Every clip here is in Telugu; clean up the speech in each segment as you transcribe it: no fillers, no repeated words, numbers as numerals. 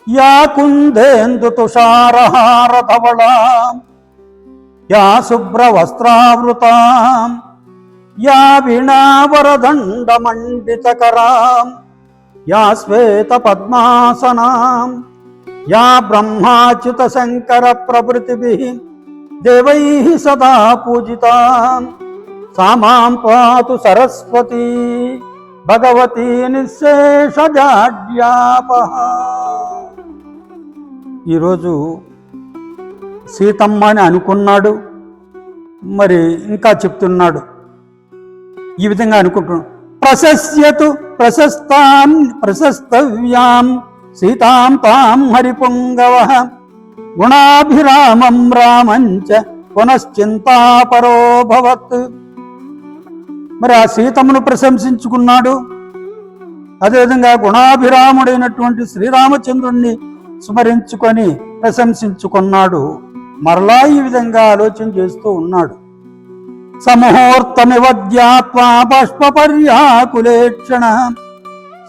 యా కుందేందు తుషారహారధవళా యా శుభ్రవస్త్రావృతాం యా వీణావరదండమండితకరాం యా శ్వేతపద్మాసనాం యా బ్రహ్మాచ్యుత శంకర ప్రభృతిభిః దేవైః సదా పూజితాం సా మాం పాతు సరస్వతీ భగవతీ నిశ్శేషజాడ్యాపహ. ఈరోజు సీతమ్మ అని అనుకున్నాడు, మరి ఇంకా చెప్తున్నాడు. ఈ విధంగా అనుకుంటున్నాడు. ప్రశస్యతు ప్రశస్తవ్యాం సీతాం తాం హరిపుంగవః గుణాభిరామం రామంచ పునశ్చింతాపరోభవత్. మరి ఆ సీతమ్మను ప్రశంసించుకున్నాడు. అదేవిధంగా గుణాభిరాముడైనటువంటి శ్రీరామచంద్రుణ్ణి స్మరించుకొని ప్రశంసించుకున్నాడు. మరలా ఈ విధంగా ఆలోచన చేస్తూ ఉన్నాడు. సముహూర్తమివ ధ్యాత్వా బాష్పపర్యాకులేక్షణ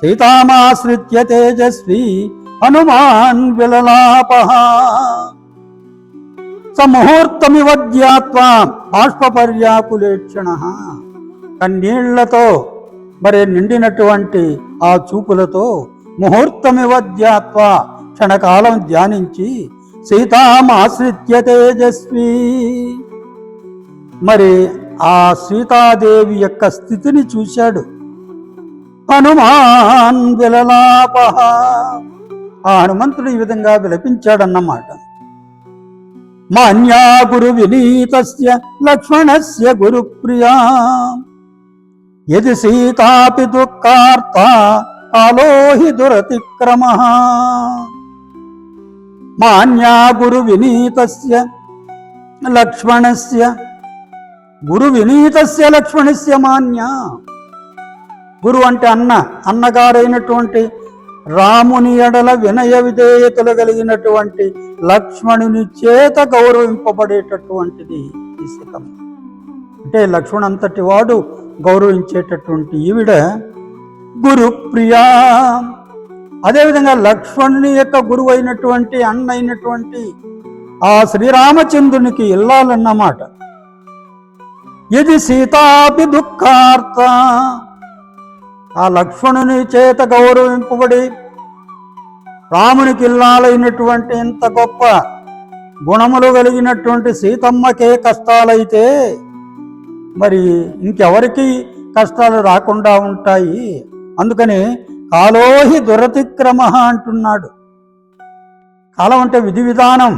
సీతామాశ్రిత్య తేజస్వీ హనుమాన్ విలలాపః. సముహూర్తమివ ధ్యాత్వా బాష్పపర్యాకులేక్షణ, కన్నీళ్లతో మరి నిండినటువంటి ఆ చూపులతో ముహూర్తమివ ధ్యాత్వా క్షణకాలం ధ్యానించి సీతామాశ్రిత్య తేజస్వీ, మరి ఆ సీతాదేవి యొక్క స్థితిని చూశాడు. హనుమాన్ విలలాపః, ఆ హనుమంతుడు ఈ విధంగా విలపించాడన్నమాట. మాన్యా గురు వినీతస్య లక్ష్మణస్య గురుప్రియా యది సీతాపి దుఃఖార్తా కాలో హి దురతిక్రమః. మాన్యా గురు వినీతస్య లక్ష్మణస్య, గురు వినీతస్య లక్ష్మణస్య మాన్యా. గురు అంటే అన్నగారైనటువంటి రాముని ఎడల వినయ విధేయతలు కలిగినటువంటి లక్ష్మణుని చేత గౌరవింపబడేటటువంటిది ఈ సీతమ్మ. అంటే లక్ష్మణంతటి వాడు గౌరవించేటటువంటి ఈవిడ గురుప్రియా. అదేవిధంగా లక్ష్మణుని యొక్క గురువు అయినటువంటి అన్నైనటువంటి ఆ శ్రీరామచంద్రునికి ఇల్లాలన్నమాట. యది సీతాపి దుఃఖార్త, ఆ లక్ష్మణుని చేత గౌరవింపబడి రామునికి ఇల్లాలైనటువంటి ఇంత గొప్ప గుణములు కలిగినటువంటి సీతమ్మకే కష్టాలైతే మరి ఇంకెవరికి కష్టాలు రాకుండా ఉంటాయి. అందుకని కాలోహి దురతిక్రమ అంటున్నాడు. కాలం అంటే విధి విధానం.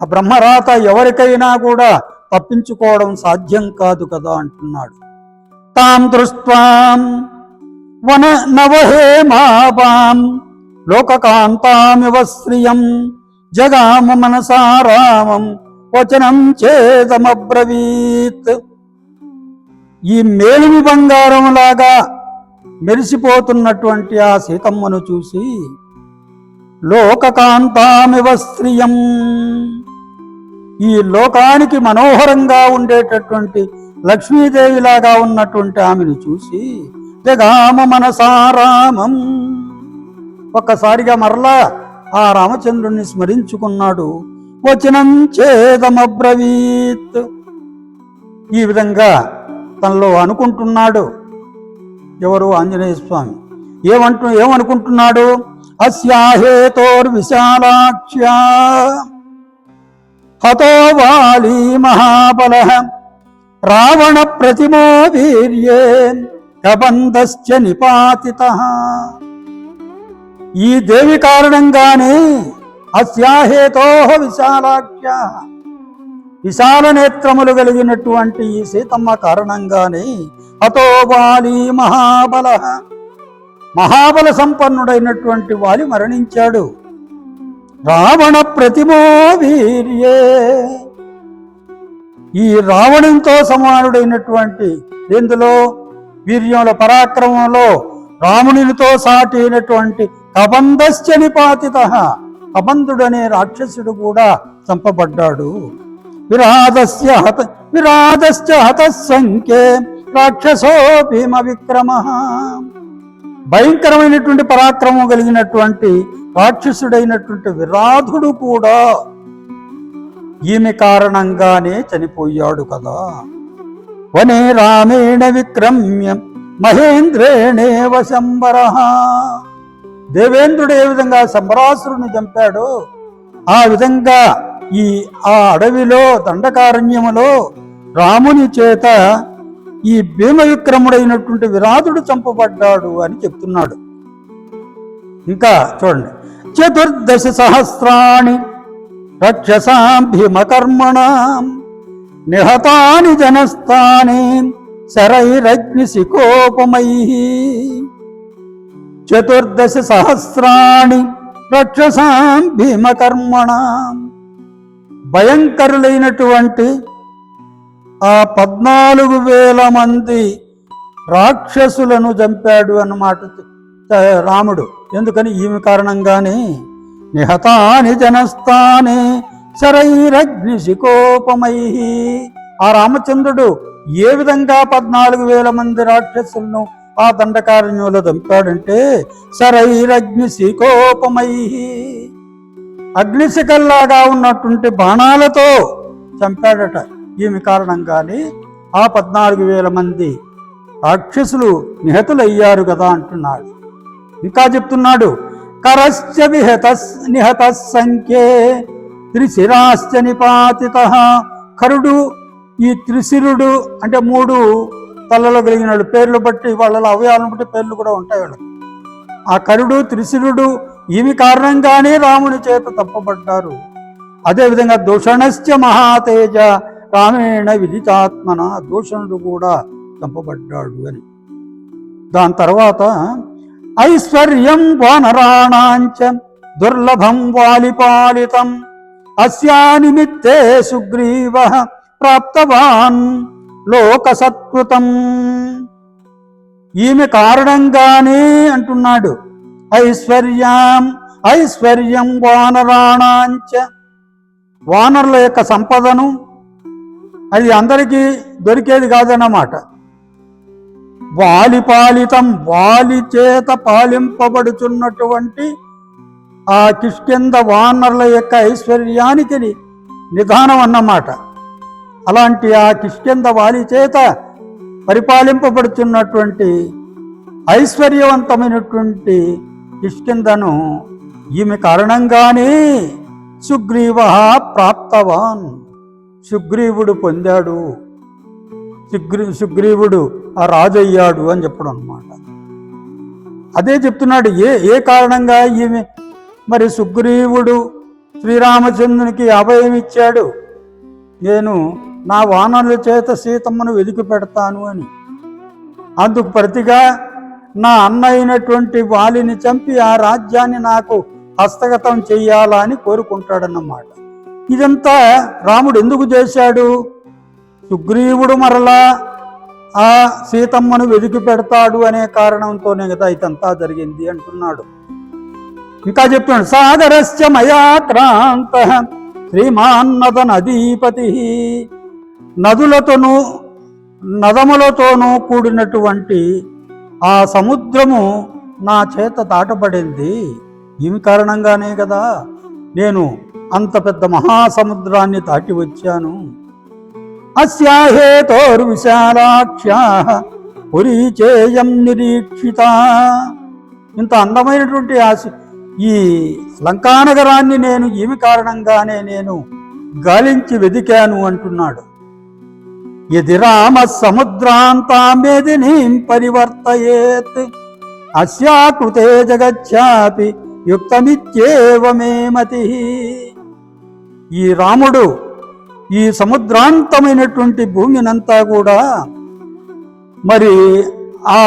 ఆ బ్రహ్మరాత ఎవరికైనా కూడా తప్పించుకోవడం సాధ్యం కాదు కదా అంటున్నాడు. తాం దృష్ట్వాం వన నవహేమాపాం లోకకాంతామివ శ్రియం జగామ మనసా రామం వచనం చేదమబ్రవీత్. ఈ మేలిమి బంగారం లాగా మెరిసిపోతున్నటువంటి ఆ సీతమ్మను చూసి లోకకాంతామివ శ్రియం, ఈ లోకానికి మనోహరంగా ఉండేటటువంటి లక్ష్మీదేవిలాగా ఉన్నటువంటి ఆమెను చూసి జగామ మనసా రామం, ఒక్కసారిగా మరలా ఆ రామచంద్రుణ్ణి స్మరించుకున్నాడు. వచనం చేదమబ్రవీత్, ఈ విధంగా తనలో అనుకుంటున్నాడు. ఎవరు? ఆంజనేయ స్వామి. ఏమనుకుంటున్నాడు? అస్యాహేతోర్విశాలాక్ష్యా హతో వాలి మహాబలః రావణ ప్రతిమో వీర్యే కబంధశ్చ నిపాతితః. ఈ దేవి కారణంగానే అస్యాహేతోః విశాలాక్ష్యా, విశాల నేత్రములు కలిగినటువంటి ఈ సీతమ్మ కారణంగానే హతో వాలి మహాబలః, మహాబల సంపన్నుడైనటువంటి వాలి మరణించాడు. రావణ ప్రతిమో వీర్యే, ఈ రావణునితో సమానుడైనటువంటి ఎందులో? వీర్యంలో, పరాక్రమంలో రామునితో సాటి అయినటువంటి కబంధశ్చ నిపాతితః, కబంధుడనే రాక్షసుడు కూడా చంపబడ్డాడు. విరాధశ్చ హతః సంఖ్యే రాక్షసో భీమ విక్రమః. భయంకరమైనటువంటి పరాక్రమం కలిగినటువంటి రాక్షసుడైనటువంటి విరాధుడు కూడా ఈమె కారణంగానే చనిపోయాడు కదా. వనే రామేణ విక్రమ్య మహేంద్రేణేవ శంబరః. దేవేంద్రుడు ఏ విధంగా శంబరాసురుని చంపాడో ఆ విధంగా ఆ అడవిలో దండకారణ్యములో రాముని చేత ఈ భీమవిక్రముడైనటువంటి విరాధుడు చంపబడ్డాడు అని చెప్తున్నాడు. ఇంకా చూడండి, 14 సహస్రాణి రక్షసాం భీమకర్మణాం నిహతాని జనస్థానే శరైరగ్నిశిఖోపమైః. 14 సహస్రాణి రక్షసాం భీమకర్మణాం. భయంకరులైనటువంటి ఆ 14,000 మంది రాక్షసులను చంపాడు అన్నమాట రాముడు. ఎందుకని? ఈమె కారణంగానే. నిహతాని జనస్థానే శరైరగ్నిశిఖోపమైః. ఆ రామచంద్రుడు ఏ విధంగా 14,000 మంది రాక్షసులను ఆ దండకారణ్యంలో చంపాడంటే శరైరగ్నిశిఖోపమైః, అగ్నిశిఖల్లాగా ఉన్నటువంటి బాణాలతో చంపాడట. ఈమె కారణంగానే ఆ 14,000 మంది రాక్షసులు నిహతులయ్యారు కదా అంటున్నాడు. ఇంకా చెప్తున్నాడు, కరశ్చ నిహత సంఖ్యే త్రిశిరాశ్చ నిపాతితః. కరుడు, ఈ త్రిశిరుడు అంటే 3 తలలో కలిగిన వాళ్ళు, పేర్లు బట్టి వాళ్ళ అవయవాలను బట్టి పేర్లు కూడా ఉంటాయి వాళ్ళకి. ఆ కరుడు, త్రిశిరుడు ఈమె కారణంగానే రాముని చేత తప్పబడ్డారు. అదేవిధంగా దూషణశ్చ మహాతేజ రామేణ విదితాత్మన. దూషణుడు కూడా చంపబడ్డాడు అని. దాని తర్వాత ఐశ్వర్యం వానరాణాంచ దుర్లభం వాలిపాలితం అస్యా నిమిత్తే సుగ్రీవః ప్రాప్తవాన్ లోకసత్కృతం. ఈమె కారణంగానే అంటున్నాడు. ఐశ్వర్యం వానరాణాంచ. వానరుల యొక్క సంపదను, అది అందరికీ దొరికేది కాదన్నమాట. వాలిపాలితం, వాలి చేత పాలింపబడుచున్నటువంటి ఆ కిష్కింధ వానరుల యొక్క ఐశ్వర్యానికి నిదానం అన్నమాట. అలాంటి ఆ కిష్కింధ వాలి చేత పరిపాలింపబడుచున్నటువంటి ఐశ్వర్యవంతమైనటువంటి కిష్కింధను ఈమె కారణంగానే సుగ్రీవః ప్రాప్తవాన్. సుగ్రీవుడు పొందాడు, సుగ్రీవుడు ఆ రాజయ్యాడు అని చెప్పడం అన్నమాట. అదే చెప్తున్నాడు. ఏ కారణంగా ఈమె మరి సుగ్రీవుడు శ్రీరామచంద్రునికి అభయం ఇచ్చాడు, నేను నా వానరుల చేత సీతమ్మను వెతికి పెడతాను అని. అందుకు ప్రతిగా నా అన్న అయినటువంటి వాలిని చంపి ఆ రాజ్యాన్ని నాకు హస్తగతం చెయ్యాలా అని కోరుకుంటాడన్నమాట. ఇదంతా రాముడు ఎందుకు చేశాడు? సుగ్రీవుడు మరలా ఆ సీతమ్మను వెతికి పెడతాడు అనే కారణంతోనే కదా ఇదంతా జరిగింది అంటున్నాడు. ఇంకా చెప్తున్నాడు, సాగరస్య మయా క్రాంతః శ్రీమాన్నద నదీపతి. నదములతోనూ కూడినటువంటి ఆ సముద్రము నా చేత దాటబడింది. ఈమె కారణంగానే కదా నేను అంత పెద్ద మహాసముద్రాన్ని దాటి వచ్చాను. అస్యాహేతోర్విశాలాక్ష్యాః పురీచేయం నిరీక్షిత. ఇంత అందమైనటువంటి ఈ లంకానగరాన్ని నేను ఈమె కారణంగానే నేను గాలించి వెదికాను అంటున్నాడు. యది రామ సముద్రాంతామేదినీం పరివర్తయేత్ అస్యాకృతే జగచ్చాపి యుక్తమిత్యేవ మే మతిః. ఈ రాముడు ఈ సముద్రాంతమైనటువంటి భూమినంతా కూడా మరి ఆ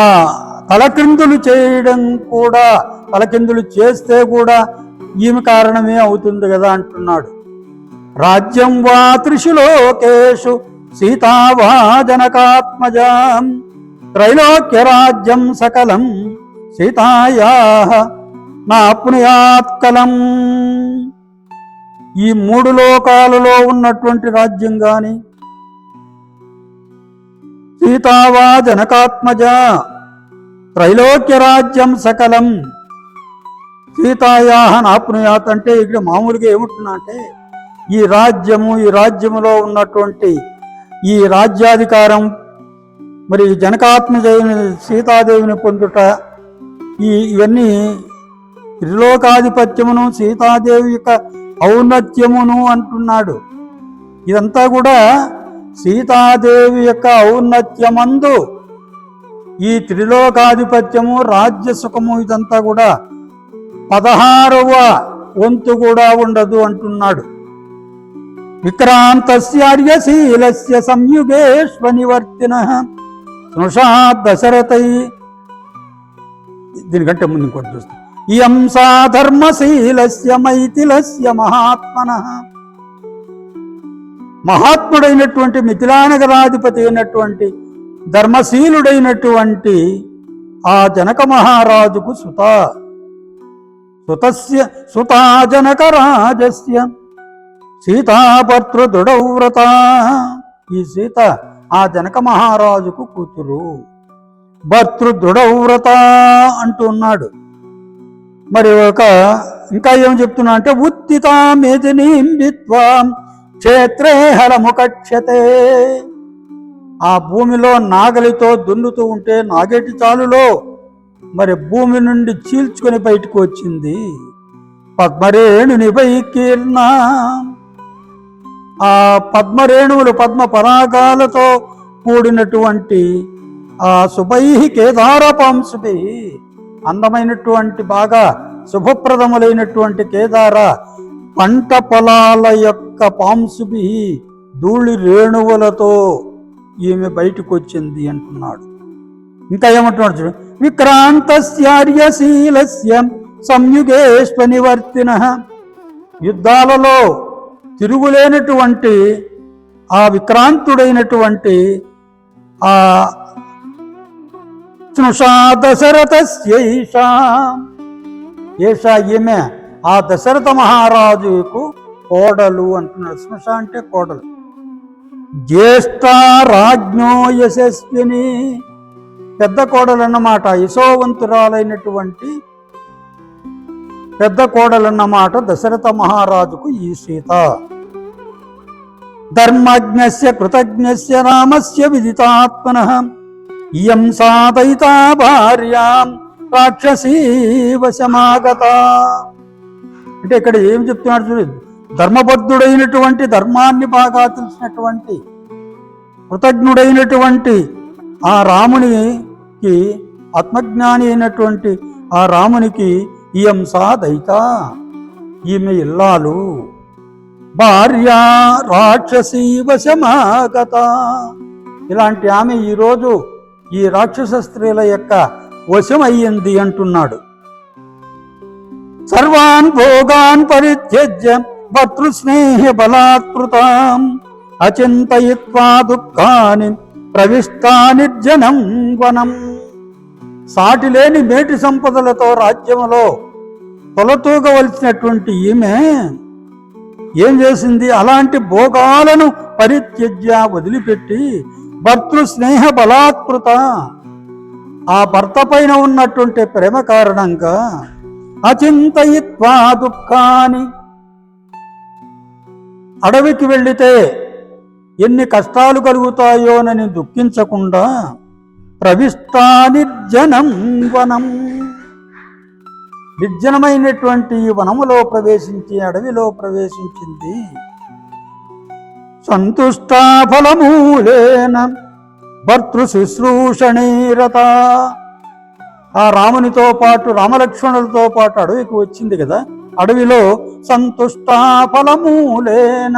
తలకిందులు చేయడం కూడా, తలకిందులు చేస్తే కూడా ఈమె కారణమే అవుతుంది కదా అంటున్నాడు. రాజ్యం వా త్రిషు లోకేషు సీతా వా జనకాత్మజాం త్రైలోక్య రాజ్యం సకలం సీతాయాః నాప్నుయాత్కలం. ఈ 3 లోకాలలో ఉన్నటువంటి రాజ్యం గాని, సీతావా జనకాత్మజ, త్రైలోక్యరాజ్యం సకలం సీతాయాహ నాప్నుయాత్ అంటే ఇక్కడ మామూలుగా ఏముంటున్నా అంటే ఈ రాజ్యములో ఉన్నటువంటి ఈ రాజ్యాధికారం మరి జనకాత్మజైన సీతాదేవిని పొందుట ఇవన్నీ త్రిలోకాధిపత్యమును సీతాదేవి యొక్క ఔన్నత్యమును అంటున్నాడు. ఇదంతా కూడా సీతాదేవి యొక్క ఔన్నత్యమందు ఈ త్రిలోకాధిపత్యము రాజ్య సుఖము ఇదంతా కూడా 16వ వంతు కూడా ఉండదు అంటున్నాడు. విక్రాంతస్యార్యశీలస్య సంయుగేష్వనివర్తినః స్నుషా దశరథై దీనికంటే ముందు ఇంకోటి చూస్తాం. ఇయం సా ధర్మశీలస్య మైథిలస్య మహాత్మనః మహాత్ముడైనటువంటి మిథిలానగరాధిపతి అయినటువంటి ధర్మశీలుడైనటువంటి ఆ జనక మహారాజుకు సుతా జనక రాజస్య సీతాభర్తృదృఢవ్రత ఈ సీత ఆ జనక మహారాజుకు కూతురు భర్తృదృఢవ్రత అంటున్నాడు. మరి ఇంకా ఏం చెప్తున్నా అంటే ఉత్తితా మేదినీం విద్వా క్షేత్రే హలముకక్షతే ఆ భూమిలో నాగలితో దున్నుతూ ఉంటే నాగేటి చాలులో మరి భూమి నుండి చీల్చుకొని బయటకు వచ్చింది. పద్మరేణుని వైకీర్ణ ఆ పద్మరేణువులు పద్మ పరాగాలతో కూడినటువంటి ఆ శుభై కేదార పాంశుభి అందమైనటువంటి బాగా శుభప్రదములైనటువంటి కేదార పంట పొలాల యొక్క పాంశుభి ధూళి రేణువులతో ఈమె బయటకు వచ్చింది అంటున్నాడు. ఇంకా ఏమంటున్నాడు చూడు, విక్రాంతస్యార్యశీలస్య సంయుగేష్వనివర్తినః యుద్ధాలలో తిరుగులేనటువంటి ఆ విక్రాంతుడైనటువంటి ఆ స్నుషా దశరథస్యైషా ఈమె ఆ దశరథ మహారాజుకు కోడలు అంటున్నాడు. స్నుష అంటే కోడలు. జ్యేష్ఠ రాజ్ఞో యశస్విని పెద్ద కోడలు అన్నమాట. యశోవంతురాలైనటువంటి పెద్ద కోడలన్నమాట దశరథ మహారాజుకు ఈ సీత. ధర్మజ్ఞస్య కృతజ్ఞస్య రామస్య విదితాత్మనః ఇయం సాదయితా భార్యాం రాక్షసీ వశమాగత అంటే ఇక్కడ ఏం చెప్తున్నాడు చూడండి. ధర్మబద్ధుడైనటువంటి ధర్మాన్ని బాగా తెలిసినటువంటి కృతజ్ఞుడైనటువంటి ఆ రామునికి ఆత్మజ్ఞాని అయినటువంటి ఆ రామునికి ఇయం సాదయిత ఈమె ఇల్లాలు భార్య రాక్షసీ వశమాగత ఇలాంటి ఆమె ఈరోజు ఈ రాక్షస స్త్రీల యొక్క వశం అయ్యింది అంటున్నాడు. సర్వాన్ భోగాన్ పరిత్యజ్య భర్తృస్నేహ బలాత్కృతాం అచింతయిత్వా దుఃఖాని ప్రవిష్టా నిర్జనం వనం సాటి లేని మేటి సంపదలతో రాజ్యములో తొలతూగవలసినటువంటి ఈమె ఏం చేసింది? అలాంటి భోగాలను పరిత్యజ్య వదిలిపెట్టి భర్తృస్నేహ బలాత్కృత ఆ భర్త పైన ఉన్నటువంటి ప్రేమ కారణంగా అచింతయిత్వా దుఃఖాని అడవికి వెళితే ఎన్ని కష్టాలు కలుగుతాయోనని దుఃఖించకుండా ప్రవిష్టా నిర్జనం వనం నిర్జనమైనటువంటి వనములో ప్రవేశించి అడవిలో ప్రవేశించింది. సంతుష్టా ఫలమూలేన భర్తృ శుశ్రూషణీరత ఆ రామునితో పాటు రామలక్ష్మణులతో పాటు అడవికి వచ్చింది కదా. అడవిలో సంతుష్టా ఫలమూలేన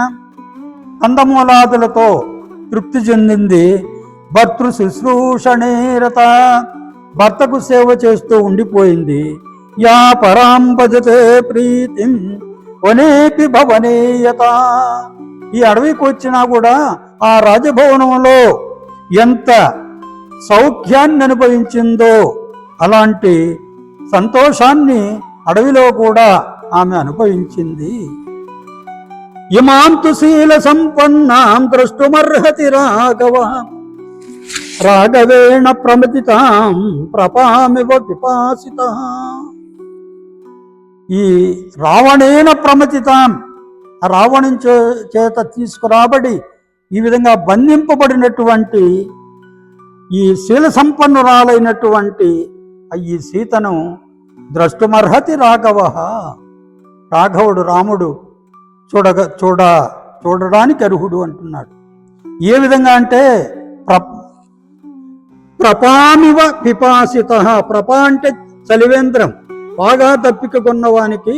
కందమూలాదులతో తృప్తి చెందింది. భర్తృ శుశ్రూషణీరత భర్తకు సేవ చేస్తూ ఉండిపోయింది. యా పరాం భజతే ప్రీతిం వనేపి భవనేయత ఈ అడవికి వచ్చినా కూడా ఆ రాజభవనంలో ఎంత సౌఖ్యాన్ని అనుభవించిందో అలాంటి సంతోషాన్ని అడవిలో కూడా ఆమె అనుభవించింది. ఇమాంతు శీల సంపన్నాం ద్రష్టుమర్హతి రాఘవ రాఘవేణ ప్రమతితాం ప్రపామివ పిపాసిత. ఈ రావణేన ప్రమతితాం, రావణుని చేత తీసుకురాబడి ఈ విధంగా బంధింపబడినటువంటి ఈ శీల సంపన్నురాలైనటువంటి ఈ సీతను ద్రష్టుమర్హతి రాఘవ, రాఘవుడు రాముడు చూడడానికి అర్హుడు అంటున్నాడు. ఏ విధంగా అంటే ప్రపామివ పిపాసిత. ప్రప అంటే చలివేంద్రం, బాగా దప్పిక కొన్నవానికి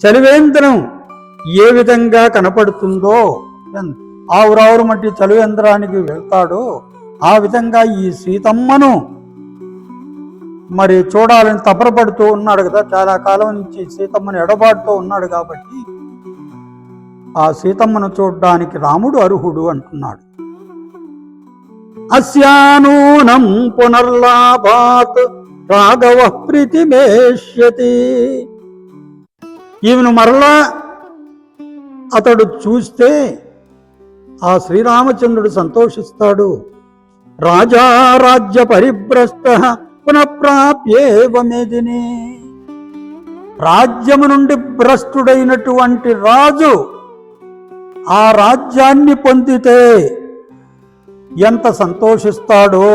చలివేంద్రం ఏ విధంగా కనపడుతుందో, ఆవురావురు మట్టి చలివేంద్రానికి వెళ్తాడో ఆ విధంగా ఈ సీతమ్మను మరి చూడాలని తపరపడుతూ ఉన్నాడు కదా. చాలా కాలం నుంచి సీతమ్మను ఎడబాటుతూ ఉన్నాడు కాబట్టి ఆ సీతమ్మను చూడడానికి రాముడు అర్హుడు అంటున్నాడు. అస్యానూనం పునర్లాభాత్ రాఘవ ప్రీతిమేష్యతి. ఈమెను మరలా అతడు చూస్తే ఆ శ్రీరామచంద్రుడు సంతోషిస్తాడు. రాజా రాజ్య పరిభ్రష్ట పునఃప్రాప్యేవ మేదిని. రాజ్యము నుండి భ్రష్టుడైనటువంటి రాజు ఆ రాజ్యాన్ని పొందితే ఎంత సంతోషిస్తాడో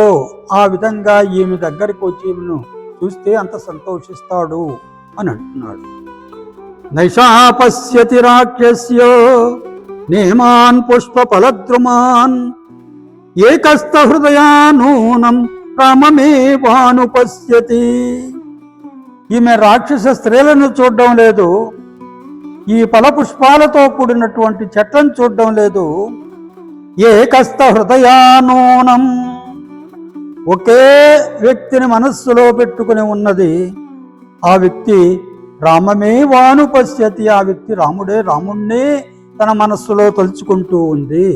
ఆ విధంగా ఈమె దగ్గరికి వచ్చి ఈమెను చూస్తే అంత సంతోషిస్తాడు అని అంటున్నాడు. నైషాపశ్యతి రాక్షస్యో నేమాన్ పుష్ప ఫలద్రుమాన్ ఏకస్థ హృదయానూనం రామమేవానుపశ్యతి. ఈమె రాక్షస స్త్రీలను చూడడం లేదు, ఈ ఫలపుష్పాలతో కూడినటువంటి చెట్లను చూడడం లేదు. ఏకస్థ హృదయానూనం, ఒకే వ్యక్తిని మనస్సులో పెట్టుకుని ఉన్నది. ఆ వ్యక్తి రామమేవానుపశ్యతి, ఆ వ్యక్తి రాముణ్ణే తన మనస్సులో తలుచుకుంటూ ఉంది.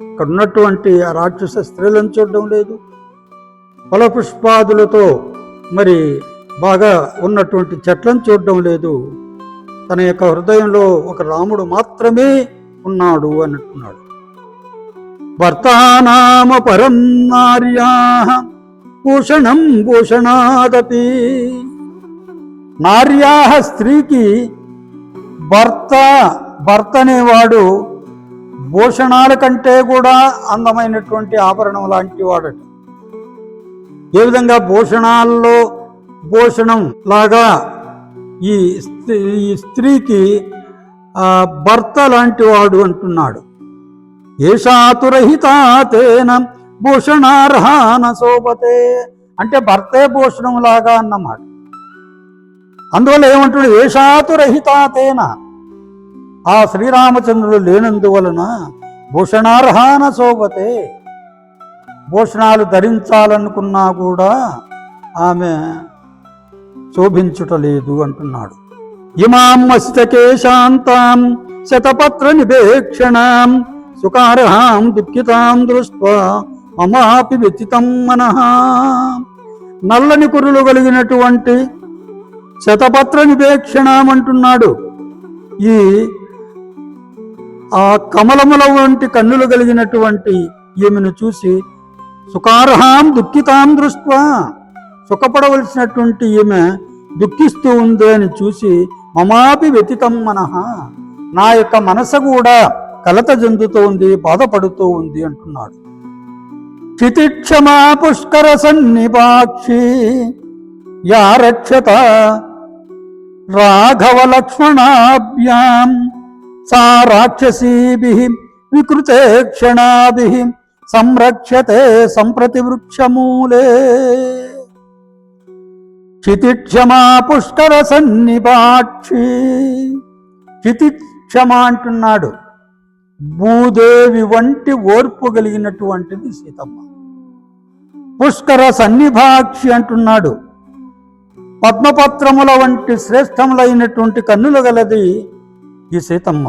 ఇక్కడ ఉన్నటువంటి ఆ రాక్షస స్త్రీలను చూడడం లేదు, ఫలపుష్పాదులతో మరి బాగా ఉన్నటువంటి చెట్లను చూడడం లేదు. తన యొక్క హృదయంలో ఒక రాముడు మాత్రమే ఉన్నాడు అన్నట్టున్నాడు. భర్తానామ పరం నార్యాః భూషణం భూషణాదపి. నార్యాః స్త్రీకి భర్త అనేవాడు భూషణాల కంటే కూడా అందమైనటువంటి ఆభరణం లాంటి వాడట. ఏ విధంగా భూషణాల్లో భూషణం లాగా ఈ స్త్రీకి భర్త లాంటి వాడు అంటున్నాడు. ఏషాతురహితా తేన భూషణార్హాన శోభతే, అంటే భర్తే భూషణం లాగా అన్నమాట. అందువల్ల ఏమంటాడు, ఏషాతురహితా తేన, ఆ శ్రీరామచంద్రుడు లేనందువలన భూషణార్హాన శోభతే, భూషణాలు ధరించాలనుకున్నా కూడా ఆమె శోభించుటలేదు అంటున్నాడు. ఇమాం మస్తకేశాంతాం శతపత్ర నివేక్షణాం సుకార్హాం దుఃఖితాం దృష్ట్వా మమాపి వ్యతితం మనః. నల్లని కురులు కలిగినటువంటి శతపత్ర నివేక్షణం అంటున్నాడు. ఈ ఆ కమలముల వంటి కన్నులు కలిగినటువంటి ఈమెను చూసి సుకార్హాం దుఃఖితాం దృష్ట్వా, సుఖపడవలసినటువంటి ఈమె దుఃఖిస్తూ ఉంది అని చూసి మమాపి వ్యతితం మనః, నా యొక్క మనసు కూడా కలత చెందుతూ ఉంది, బాధపడుతూ ఉంది అంటున్నాడు. క్షితిక్షమా పుష్కర సన్నిపాక్షి యా రక్షత రాఘవ లక్ష్మణాభ్యాం సా రాక్షసీభిః వికృతే క్షణాభిః సంరక్ష్యతే సంప్రతి వృక్షమూలే. క్షితిక్షమా పుష్కర సన్నిపాక్షి, క్షితిక్షమ అంటున్నాడు. భూదేవి వంటి ఓర్పు కలిగినటువంటిది సీతమ్మ. పుష్కర సన్నిభాక్షి అంటున్నాడు. పద్మపత్రముల వంటి శ్రేష్టములైనటువంటి కన్నులు గలది ఈ సీతమ్మ.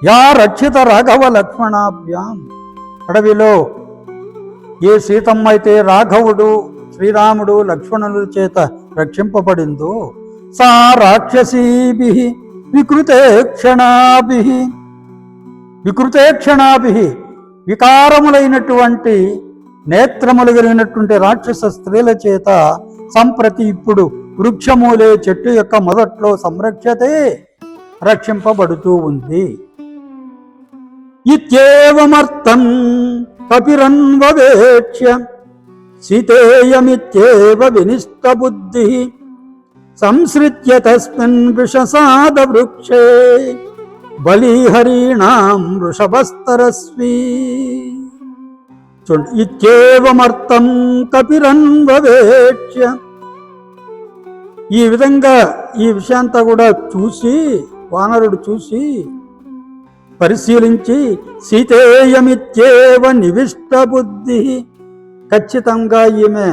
యా రక్షిత రాఘవ లక్ష్మణాభ్యాం, అడవిలో ఏ సీతమ్మ అయితే రాఘవుడు శ్రీరాముడు లక్ష్మణుల చేత రక్షింపబడిందో సా రాక్షసీభిః వికృతేక్షణాభిః, వికృతేక్షణాభిః వికారములైనటువంటి నేత్రములు కలిగినటువంటి రాక్షస స్త్రీల చేత సంప్రతి ఇప్పుడు వృక్షమూలే చెట్టు యొక్క మొదట్లో సంరక్షతే రక్షింపబడుతూ ఉంది. ఇత్యేవమర్థం కపిరన్వవేక్ష్య సితేయమిత్యేవ వినిష్టబుద్ధి సంసృత్య తస్మిన్ విషసాద వృక్షే బలిహరీణాం వృషభస్తరస్వీ. చూడండి, ఇత్యేవమర్థం కపిరన్వవేక్ష్య, ఈ విధంగా ఈ విషయంతా కూడా చూసి వానరుడు చూసి పరిశీలించి సీతేయమిత్యేవ నివిష్ట బుద్ధి, ఖచ్చితంగా ఈమె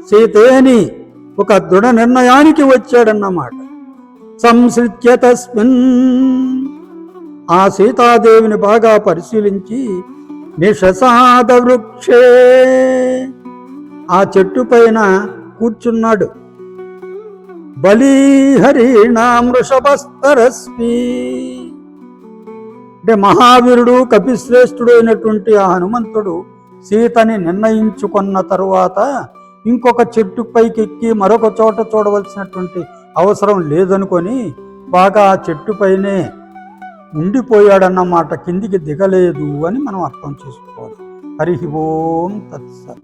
సీతేని ఒక దృఢ నిర్ణయానికి వచ్చాడన్నమాట. సంసృత్య తస్మిన్, ఆ సీతాదేవిని బాగా పరిశీలించి నిషసాద వృక్షే, ఆ చెట్టు పైన కూర్చున్నాడు. బలిహరీణాం వృషభస్తరస్వి, అంటే మహావీరుడు కపిశ్రేష్ఠుడు అయినటువంటి ఆ హనుమంతుడు సీతని నిర్ణయించుకున్న తరువాత ఇంకొక చెట్టు పైకి ఎక్కి మరొక చోట చూడవలసినటువంటి అవసరం లేదనుకొని బాగా ఆ చెట్టు పైనే ఉండిపోయాడన్నమాట, కిందికి దిగలేదు అని మనం అర్థం చేసుకోవాలి. హరి ఓం తత్సత్.